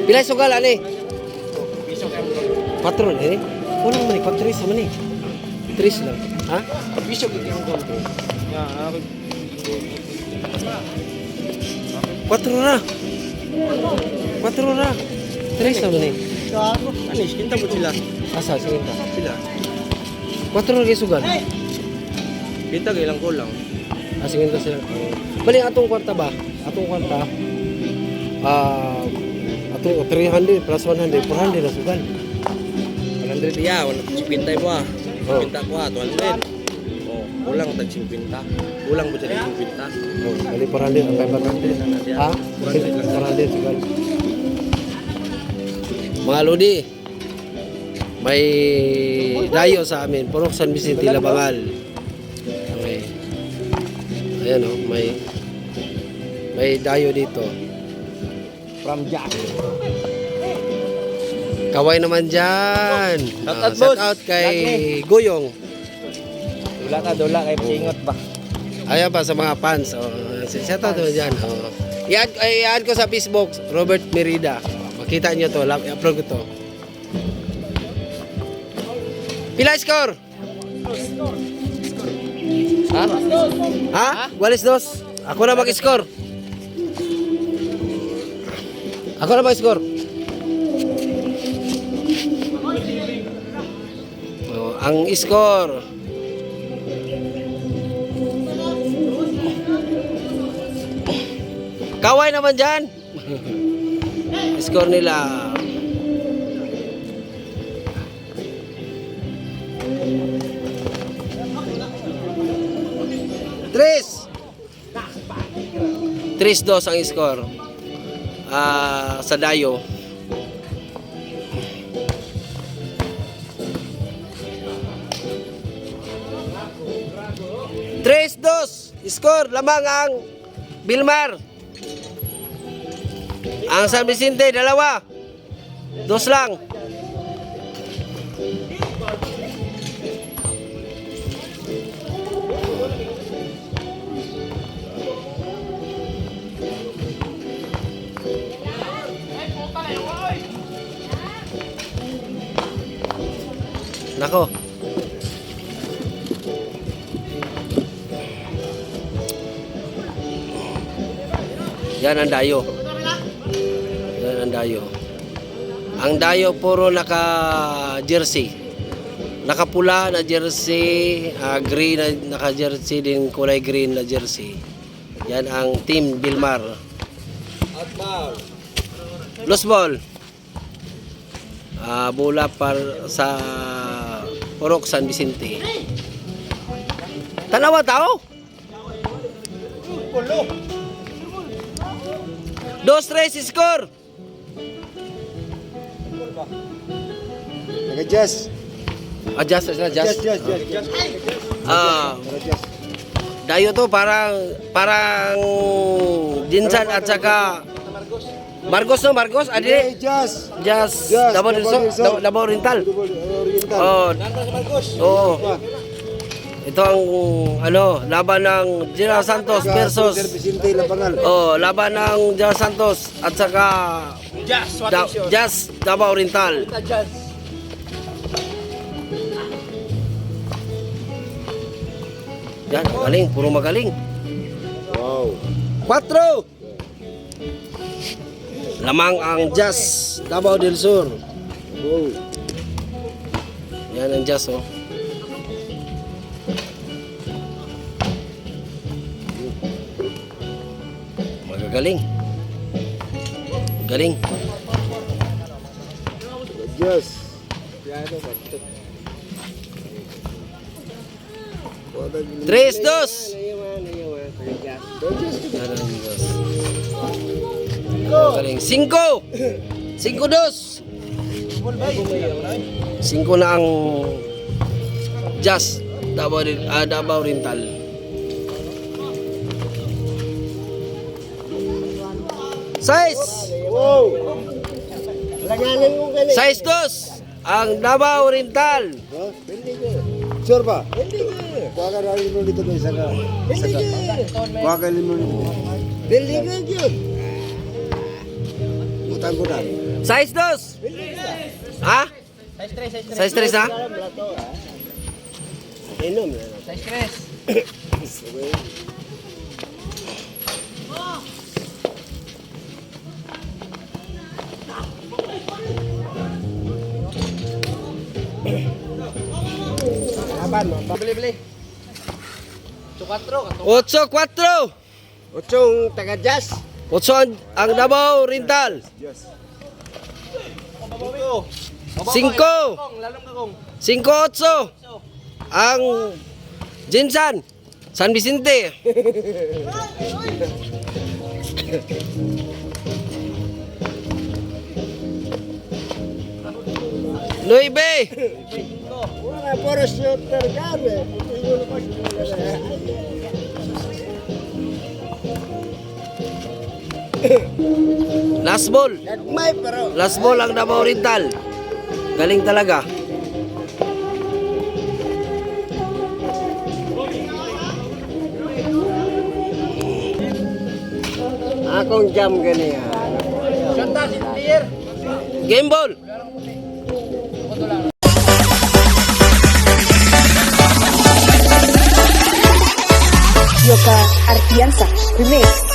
Pila sugal ani? 4 ni. Kuno man ni 4 sa man ni. 3 lang. Ha? Bisyo gid ang gold. Ya, ako. 4 na. 4 na. 3 sa man ni. Ako. Anis, kinta mo sila. Asa sige ta. Sila. 4 na kay sugal. Kita ilang kulang. Sige ta sila. Bali atong kwarta ba? Atong kwarta. Atong 300 plus 100, 400 na sugal. 100 ya, wala pinta mo ah. Oh. Pinta ko ah, 200. Oh, kulang tag 50. Kulang mo sa 50. Oh, bali 400 ang 500. Ha? 400 sugal. Mga Lodi, may dayo sa amin, Purok San Vicente, Labangal. Okay. Ayan o, may dayo dito. From Jack. Kaway naman dyan. Shout out, Shout boss. out kay Goyong. Dula kay Pingot ba? Ayan pa sa mga fans. Oh, shout out naman dyan. Oh. I-add ko sa Facebook, Robert Merida. Makita nyo to, i-upload ko to. Pila score? Ha? Ha? Walis dos? Ako na mag-score. Ako na mag-score. Oh, ang score. Kaway naman dyan. Score nila. Tres dos ang score sa Dayo. Tres dos score lamang ang Bilmar. Ang San Vicente 2 lang. Nako. Yan ang Dayo. Yan ang Dayo. Ang Dayo puro naka-jersey. Nakapula na jersey, green na naka-jersey din, kulay green na jersey. Yan ang Team Bilmar. Outball. Loose ball. Bola sa Purok San Vicente. Tanawa tao. 2-3 score. Nag-adjust. Adjust. Adjust. Dayo to parang Jinsan at saka Marcos. Adi. Adjust. Just Davao Oriental. Oh. Ito ang laban ng General Santos versus Vicente Labangal. laban ng General Santos at saka Just Davao Oriental. Yan, magaling, puro magaling. Wow. 4. Lamang ang Just Davao del Sur. Wow. Yan ang Just oh. Magagaling. Galing. Adjust. 3-2. Galing. 5. 5-2. 5 na ang Just Davao Oriental. Size. Wow. Laganan mo kanina. Size 2. Ang Davao Oriental. Sure ba? Baka rin mo dito guys. Baka rin mo dito. Building yun. Utang ko na. Size 2. Ha? Size 3 na? Inom na. Laban mo. Bili-bili. 8-4. Otsong taga-jazz. 8 ang Davao Oriental. 5. 5-8 ang Jinsan San Vicente. 9. Wala puro shooter kami. Last ball. Nagmay pero. Last ball ang Davao Oriental. Galing talaga. Akong jam gani ha. Game ball. Yoka Artiansa Remix.